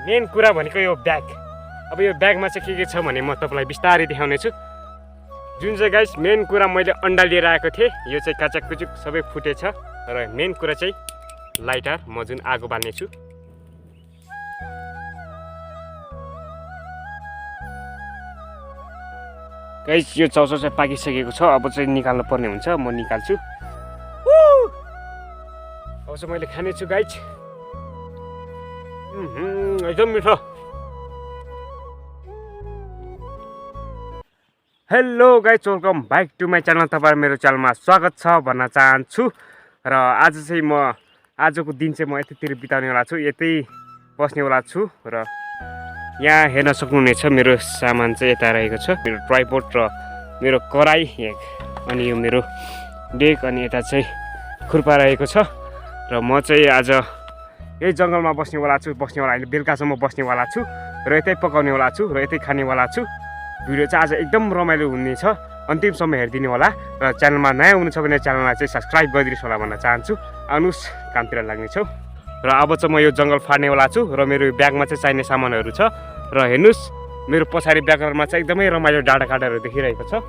Main कुरा भनेको यो ब्याग। अब यो ब्यागमा चाहिँ के छ भने म तपाईँलाई बिस्तारै देखाउने छु। जुन चाहिँ गाइस मेन कुरा मैले अन्डा लिएर आएको थिएँ, यो चाहिँ काचाकुचुक सबै फुटेछ। र मेन कुरा चाहिँ लाइटर, म जुन आगो बाल्ने छु। गाइस यो चाउचाउ चाहिँ पाकिसकेको छ, अब चाहिँ निकाल्नु पर्ने हुन्छ, म निकाल्छु। अब चाहिँ मैले खाने छु गाइस। एकदम मिठो। Hello guys, welcome back to my channel. तपाईहरु मेरो च्यानलमा स्वागत छ भन्न चाहन्छु। र आज चाहिँ म आजको दिन चाहिँ म यतैतिर बिताउनेवाला छु, यतै बस्नेवाला छु। र यहाँ हेर्न सक्नुहुनेछ मेरो सामान चाहिँ यता रहेको छ, मेरो ट्राइपोड र मेरो कराई, अनि यो मेरो डेक, अनि यता चाहिँ खुर्पा रहेको छ। र म चाहिँ आज यही जङ्गलमा बस्नेवाला छु, अहिले बेलुकासम्म बस्नेवाला छु र यतै पकाउनेवाला छु र यतै खानेवाला छु। भिडियो चाहिँ आज एकदम रमाइलो हुनेछ, अन्तिमसम्म हेरिदिनु होला। र च्यानलमा नयाँ हुनुहुन्छ भने च्यानललाई चाहिँ सब्सक्राइब गरिदिनुहोस् होला भन्न चाहन्छु। आउनुहोस् कामतिर लाग्नेछौँ। र अब चाहिँ म यो जङ्गल फाड्नेवाला छु र मेरो ब्यागमा चाहिँ चाहिने सामानहरू छ। र हेर्नुहोस् मेरो पछाडि ब्याकग्राउन्डमा चाहिँ एकदमै रमाइलो डाँडा काँडाहरू देखिरहेको छ।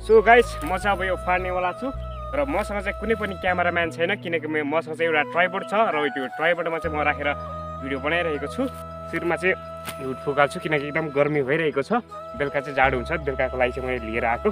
सो गाइस म चाहिँ अब यो फाड्नेवाला छु र मसँग चाहिँ कुनै पनि क्यामेराम्यान छैन, किनकि मसँग चाहिँ एउटा ट्राइपोड छ र त्यो ट्राइपोडमा चाहिँ म राखेर भिडियो बनाइरहेको छु। शिरमा चाहिँ हिउट फुकाल्छु किनकि एकदम गर्मी भइरहेको छ। बेलुका चाहिँ जाडो हुन्छ, बेलुकाको लागि चाहिँ मैले लिएर आएको।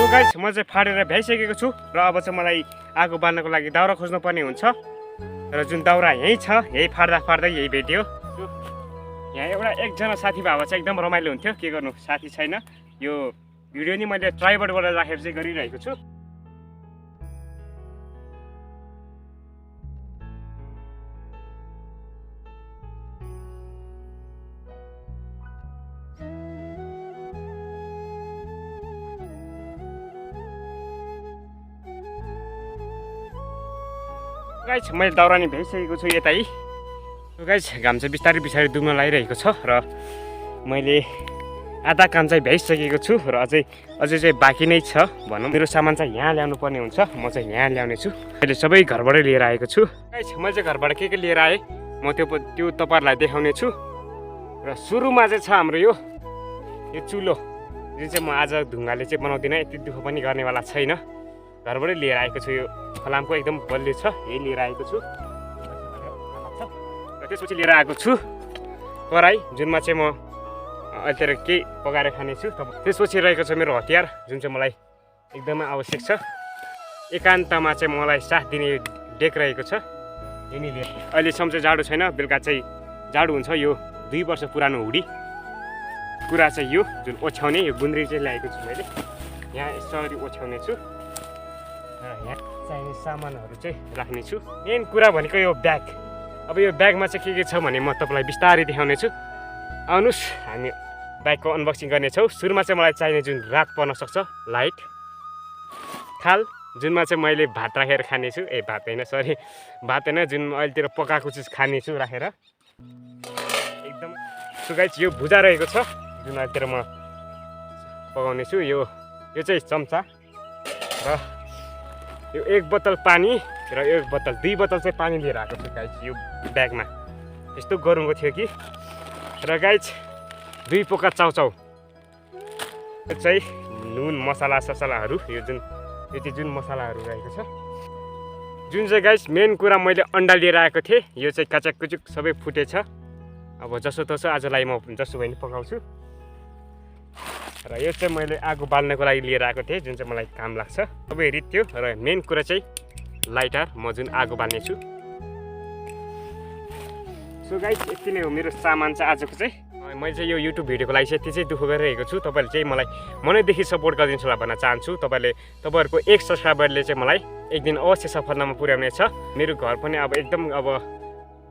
गाइस म चाहिँ फाडेर भ्याइसकेको छु र अब चाहिँ मलाई आगो बाल्नको लागि दाउरा खोज्नु पर्ने हुन्छ। र जुन दाउरा यहीँ छ, यही फाड्दा फाड्दै यही भेट्यो। यहाँ एकजना साथी भए चाहिँ एकदम रमाइलो हुन्थ्यो। के गर्नु, साथी छैन। यो भिडियो नि मैले ट्राइपोडबाट राखेर चाहिँ गरिरहेको छु। गाइस मैले दाउरा नि भ्याइसकेको छु यतै। गाइस घाम चाहिँ बिस्तारै बिस्तारै डुब्न लागिरहेको छ र मैले आधा काम चाहिँ भ्याइसकेको छु र अझै चाहिँ बाँकी नै छ भनौँ। मेरो सामान चाहिँ यहाँ ल्याउनु पर्ने हुन्छ, म चाहिँ यहाँ ल्याउने छु। मैले सबै घरबाटै लिएर आएको छु। गाइस मैले चाहिँ घरबाट के लिएर आएँ म त्यो तपाईँहरूलाई देखाउने छु। र सुरुमा चाहिँ छ हाम्रो यो चुलो, जुन चाहिँ म आज ढुङ्गाले चाहिँ बनाउँदिनँ, यति दुःख पनि गर्नेवाला छैन। घरबाटै लिएर आएको छु। यो फलामको एकदम बलियो छ, यही लिएर आएको छु। र त्यसपछि लिएर आएको छु कराई, जुनमा चाहिँ म अहिलेतिर केही पकाएर खानेछु। त्यसपछि रहेको छ मेरो हतियार, जुन चाहिँ मलाई एकदमै आवश्यक छ। एकान्तमा चाहिँ मलाई साथ दिने डेक रहेको छ। यिनीले अहिलेसम्म चाहिँ जाडो छैन, बेलुका चाहिँ जाडो हुन्छ। यो 2 वर्ष पुरानो हुडी कुरा चाहिँ यो जुन ओछ्याउने, यो गुन्द्री चाहिँ ल्याएको छु मैले। यहाँ यसरी ओछ्याउने छु र यहाँ चाहिने सामानहरू चाहिँ राख्नेछु। मेन कुरा भनेको यो ब्याग। अब यो ब्यागमा चाहिँ के छ भने म तपाईँलाई बिस्तारै देखाउने छु। आउनुहोस् हामी ब्यागको अनबक्सिङ गर्नेछौँ। सुरुमा चाहिँ मलाई चाहिने जुन रात पर्न सक्छ, लाइट, थाल, जुनमा चाहिँ मैले भात राखेर खानेछु। भात होइन, सरी भात होइन, जुन अहिलेतिर पकाएको चिज खानेछु राखेर एकदम। सो गाइस यो भुजा रहेको छ, जुन अहिलेतिर म पकाउने छु। यो चाहिँ चम्चा र यो 1 बोतल पानी र 1 बोतल 2 बोतल चाहिँ पानी लिएर आएको छु गाइस। यो ब्यागमा यस्तो गरुङको थियो कि। र गाइस 2 पोका चाउचाउ, यो चाहिँ नुन मसलाहरू, यो जुन मसलाहरू रहेको छ। जुन चाहिँ गाइस मेन कुरा मैले अन्डा लिएर आएको थिएँ, यो चाहिँ काचाकुचुक सबै फुटेछ। अब जसो तसो आजलाई म जसो भए नि पकाउँछु। र यो चाहिँ मैले आगो बाल्नको लागि लिएर आएको थिएँ, जुन चाहिँ मलाई काम लाग्छ। सबै रित्यो। र मेन कुरा चाहिँ लाइटर, म जुन आगो बाल्ने छु। सो गाइस यति नै हो मेरो सामान चाहिँ आजको चाहिँ। मैले चाहिँ यो युट्युब भिडियोको लागि चाहिँ यति चाहिँ दुःख गरिरहेको छु। तपाईँले चाहिँ मलाई मनैदेखि सपोर्ट गरिदिनु होला भन्न चाहन्छु। तपाईँहरूको 1 सब्सक्राइबरले चाहिँ मलाई एक दिन अवश्य सफलतामा पुर्याउने छ। मेरो घर पनि अब एकदम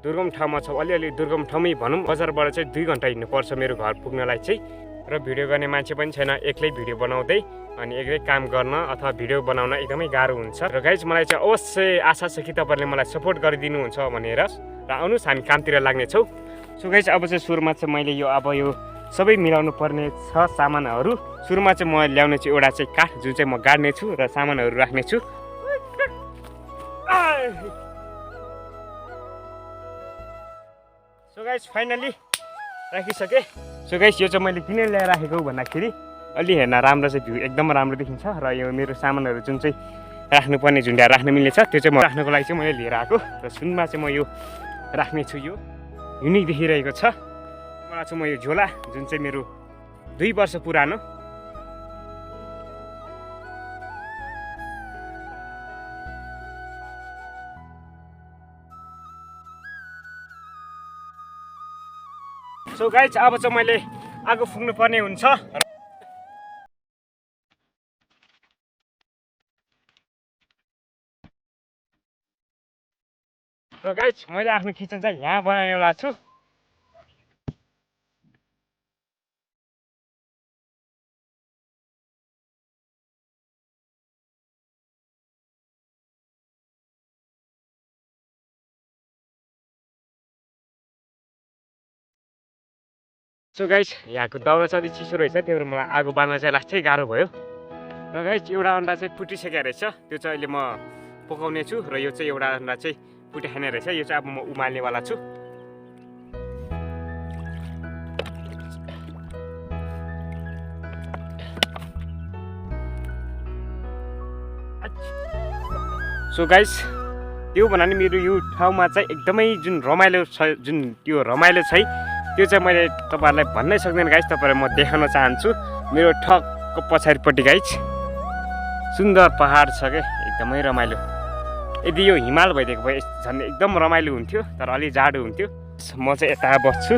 दुर्गम ठाउँमा छ, अलिअलि दुर्गम ठाउँमै भनौँ। बजारबाट चाहिँ 2 घन्टा हिँड्नुपर्छ मेरो घर पुग्नलाई चाहिँ। र भिडियो गर्ने मान्छे पनि छैन, एक्लै भिडियो बनाउँदै अनि एक्लै काम गर्न अथवा भिडियो बनाउन एकदमै गाह्रो हुन्छ। र गाइज मलाई चाहिँ अवश्य आशा छ कि तपाईँहरूले मलाई सपोर्ट गरिदिनुहुन्छ भनेर। र आउनुहोस् हामी कामतिर लाग्नेछौँ। सो गाइज अब चाहिँ सुरुमा चाहिँ मैले यो सबै मिलाउनु पर्ने छ सामानहरू। सुरुमा चाहिँ म ल्याउने छु एउटा चाहिँ काठ जुन चाहिँ म गाड्ने छु र सामानहरू राख्ने छु। सो गाइज फाइनली राखिसकेँ। सो गाइज यो चाहिँ मैले किन ल्याएर राखेको भन्दाखेरि अलि हेर्न राम्रो चाहिँ भ्यू एकदम राम्रो देखिन्छ र यो मेरो सामानहरू जुन चाहिँ राख्नुपर्ने झुन्ड्याएर राख्न मिल्ने छ त्यो चाहिँ म राख्नको लागि चाहिँ मैले लिएर आएको। र सुनमा चाहिँ म यो राख्ने छु। यो युनिक देखिरहेको छ। मलाई चाहिँ म यो झोला जुन चाहिँ मेरो 2 वर्ष पुरानो सो गाइज अब चाहिँ मैले आगो फुक्नु पर्ने हुन्छ। र गाइज मैले आफ्नो किचन चाहिँ यहाँ बनाउनेवाला छु। सो गाइज यहाँको दाउरा चाहिँ चिसो रहेछ, त्यही भएर मलाई आगो बाल्न चाहिँ लास्टै गाह्रो भयो। र गाइज एउटा अन्डा चाहिँ फुटिसकेको रहेछ, त्यो चाहिँ अहिले म पकाउने छु। र यो चाहिँ एउटा अन्डा चाहिँ फुटिखाने रहेछ, यो चाहिँ अब म उमाल्नेवाला छु। सो गाइज त्यो भन्नाले मेरो यो ठाउँमा चाहिँ एकदमै जुन रमाइलो छ, जुन त्यो रमाइलो छ त्यो चाहिँ मैले तपाईँहरूलाई भन्नै सक्दैन गाइज। तपाईँलाई म देखाउन चाहन्छु मेरो ठक्क पछाडिपट्टि गाइज सुन्दर पहाड छ क्या, एकदमै रमाइलो। यदि यो हिमाल भइदिएको भए झन् एकदम रमाइलो हुन्थ्यो, तर अलि जाडो हुन्थ्यो। म चाहिँ यता बस्छु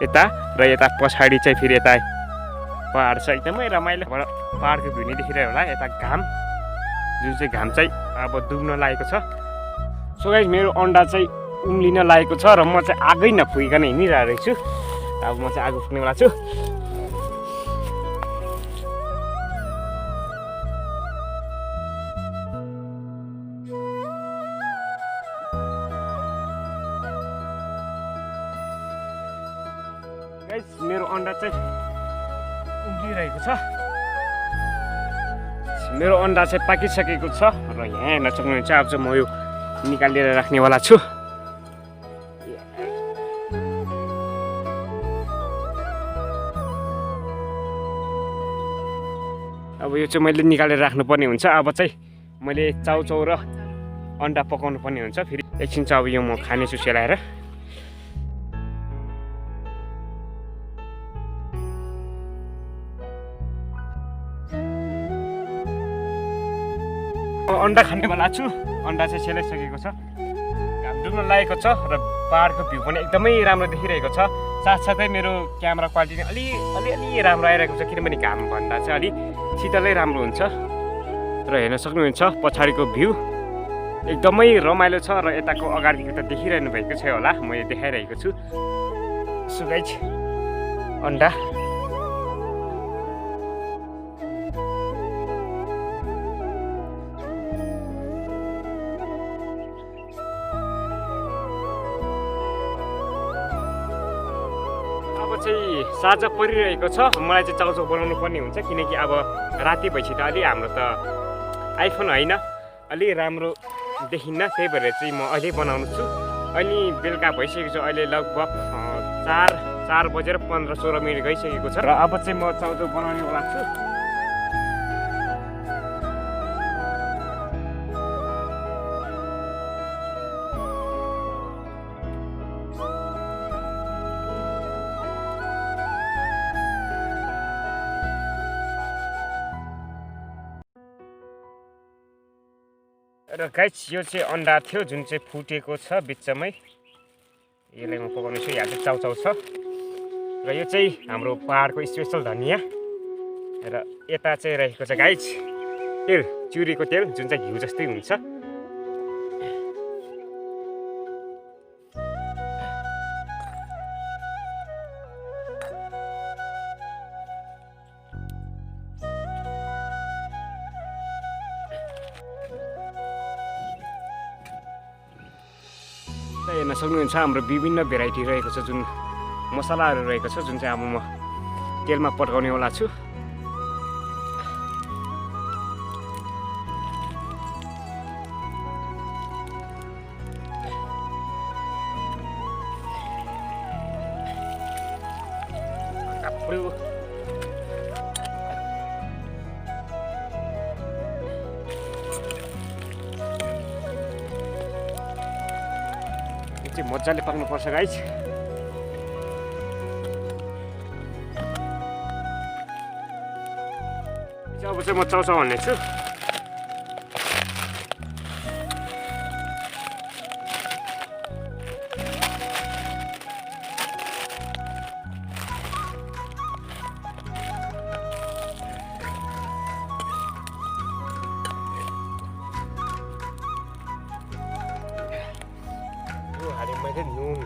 यता, र यता पछाडि चाहिँ फेरि यता पहाड छ, एकदमै रमाइलो। पहाडको भ्यू नै देखिरहेको होला। यता घाम जुन चाहिँ घाम चाहिँ अब डुब्न लागेको छ। सो गाइज मेरो अन्डा चाहिँ उम्लिन लागेको छ र म चाहिँ आगै नफुकिकन हिँडिरहेको छु। अब म चाहिँ आगो फुक्नेवाला छु। गाइज मेरो अन्डा चाहिँ उम्लिरहेको छ। मेरो अन्डा चाहिँ पाकिसकेको छ र यहाँ हेर्न सक्नुहुन्छ। अब चाहिँ म यो निकालेर राख्नेवाला छु। अब यो चाहिँ मैले निकालेर राख्नुपर्ने हुन्छ। अब चाहिँ मैले चाउचाउ र अन्डा पकाउनु पर्ने हुन्छ। फेरि एकछिन चाहिँ अब यो म खानेछु सेलाएर। अन्डा खानेवाला छु। अन्डा चाहिँ सेलाइसकेको छ, घाम डुब्न लागेको छ र पहाडको भ्यू पनि एकदमै राम्रो देखिरहेको छ। साथसाथै मेरो क्यामेरा क्वालिटी अलि राम्रो आइरहेको छ, किनभने घाम भन्दा चाहिँ अलि शीतलै राम्रो हुन्छ। र हेर्न सक्नुहुन्छ पछाडिको भ्यू एकदमै रमाइलो छ। र यताको अगाडिको त देखिरहनु भएको छ होला, म यो देखाइरहेको छु। सो गाइज अन्डा चाहिँ साँझ परिरहेको छ। मलाई चाहिँ चाउचाउ बनाउनु पर्ने हुन्छ, किनकि अब राति भएपछि त अलि हाम्रो त आइफोन होइन, अलि राम्रो देखिन्न। त्यही भएर चाहिँ म अहिले बनाउनु छु। अनि बेलुका भइसकेको छ, अहिले लगभग 4 बजेर 15-16 मिनट गइसकेको छ। र अब चाहिँ म चाउचाउ बनाउनेवाला छु। र गाइस यो चाहिँ अन्डा थियो जुन चाहिँ फुटेको छ बिचमै, यसलाई म पकाउने छु। यहाँ चाहिँ चाउचाउ छ र यो चाहिँ हाम्रो पहाडको स्पेसल धनिया। र यता चाहिँ रहेको छ गाइस तेल, चिउरीको तेल जुन चाहिँ घिउ जस्तै हुन्छ। हेर्न सक्नुहुन्छ हाम्रो विभिन्न भेराइटी रहेको छ, जुन मसलाहरू रहेको छ, जुन चाहिँ अब म तेलमा पड्काउनेवाला छु। मजाले पाक्नुपर्छ गाइस। अब चाहिँ म चाउचाउ हाल्नेछु। मैले नुन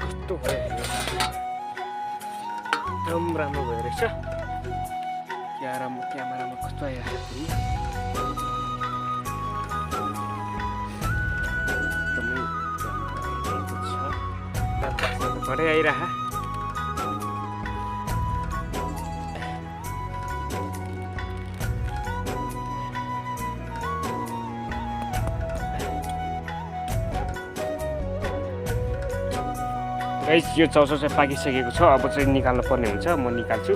कस्तो भयो, एकदम राम्रो भयो रहेछ। क्यामेरामा कस्तो आइरहेको छ, एकदमै घरै आइरह। गाइस यो चाउचाउ चाहिँ पाकिसकेको छ, अब चाहिँ निकाल्नु पर्ने हुन्छ, म निकाल्छु।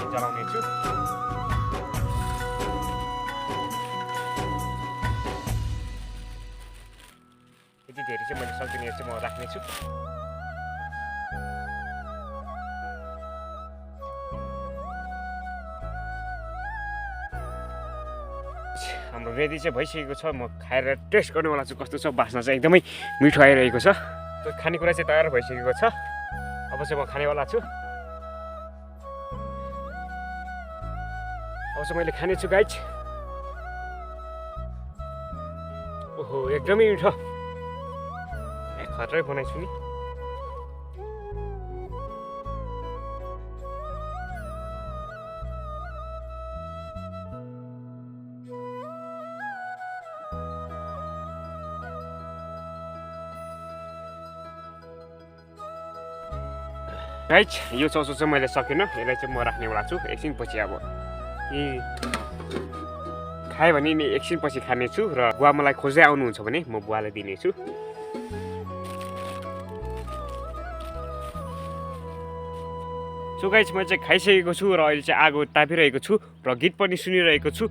जलाउनेछु। यति धेरै चाहिँ मैले सक्दिनँ चाहिँ म राख्नेछु। हाम्रो रेडी चाहिँ भइसकेको छ, म खाएर टेस्ट गर्नेवाला छु कस्तो छ। बास्ना चाहिँ एकदमै मिठो आइरहेको छ। त्यो खानेकुरा चाहिँ तयार भइसकेको छ, अब चाहिँ म खानेवाला छु। अब चाहिँ मैले खानेछु गाइज। ओहो एकदमै मिठो, खतरै बनाइछु नि। गाइज यो चाउचाउ चाहिँ मैले सकिनँ, यसलाई चाहिँ म राख्नेवाला छु। एकछिनपछि अब खाएँ भने नि एकछिनपछि खानेछु, र बुवा मलाई खोज्दै आउनुहुन्छ भने म बुवालाई दिनेछु। सो गाइस म चाहिँ खाइसकेको छु र अहिले चाहिँ आगो तापिरहेको छु र गीत पनि सुनिरहेको छु।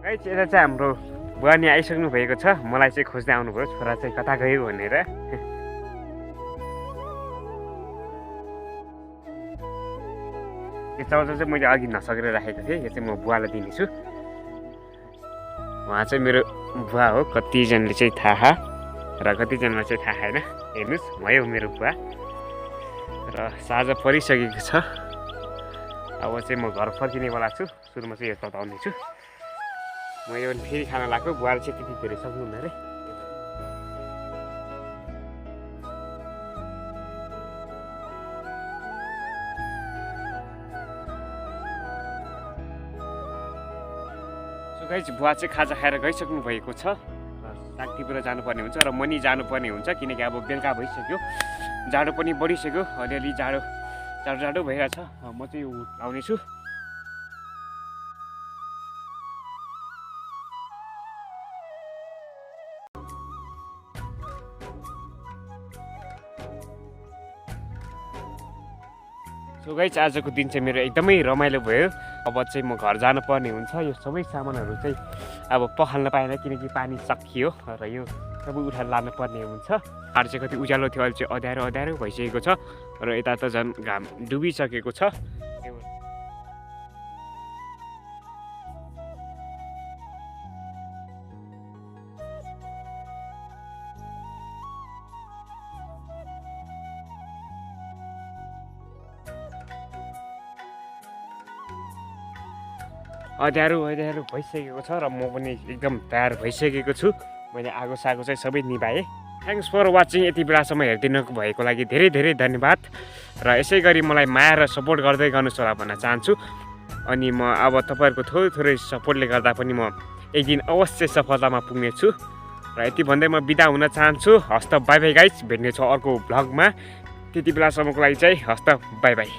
गाइस यता चाहिँ हाम्रो बुवा नि आइसक्नु भएको छ, मलाई चाहिँ खोज्दै आउनुभयो, छोरा चाहिँ कता गयो भनेर। यो चाउचाउ चाहिँ मैले अघि नसकेर राखेको थिएँ, यो चाहिँ म बुवालाई दिनेछु। उहाँ चाहिँ मेरो बुवा हो, कतिजनाले चाहिँ थाहा र कतिजनालाई चाहिँ थाहा छैन। हेर्नुहोस्, उहाँ हो मेरो बुवा र साँझ परिसकेको छ। अब चाहिँ म घर फर्किनेवाला छु। सुरुमा चाहिँ यो तताउने छु। म यो फेरि खाना लाग्यो। बुवाले चाहिँ त्यति धेरै सक्नुहुन्न अरे। सो गाइस बुवा चाहिँ खाजा खाएर गइसक्नु भएको छ। सागतिर जानुपर्ने हुन्छ र मनी जानुपर्ने हुन्छ किनकि अब बेलुका भइसक्यो। जाडो पनि बढिसक्यो। अलिअलि जाडो भइरहेछ। म चाहिँ यो लाउने छु। सो गाइस आजको दिन चाहिँ मेरो एकदमै रमाइलो भयो। अब चाहिँ म घर जानुपर्ने हुन्छ। यो सबै सामानहरू चाहिँ अब पखाल्न पाएन किनकि पानी सकियो र यो सबै उठाएर लानुपर्ने हुन्छ। आएर चाहिँ कति उज्यालो थियो, अहिले चाहिँ अँध्यारो भइसकेको छ र यता त झन् घाम डुबिसकेको छ। अँध्यारो भइसकेको छ र म पनि एकदम तयार भइसकेको छु। मैले आगो सागो चाहिँ सबै निभाएँ। Thanks for watching. यति बेलासम्म हेरिदिनु भएको लागि धेरै धन्यवाद र यसै गरी मलाई माया र सपोर्ट गर्दै गर्नुहोस् होला भन्न चाहन्छु। अनि म अब तपाईँहरूको थोरै सपोर्टले गर्दा पनि म एक दिन अवश्य सफलतामा पुग्ने छु र यति भन्दै म बिदा हुन चाहन्छु। हस्त बाई बाई गाइस। भेट्ने छ अर्को भ्लगमा। त्यति बेलासम्मको लागि चाहिँ हस्त बाई बाई।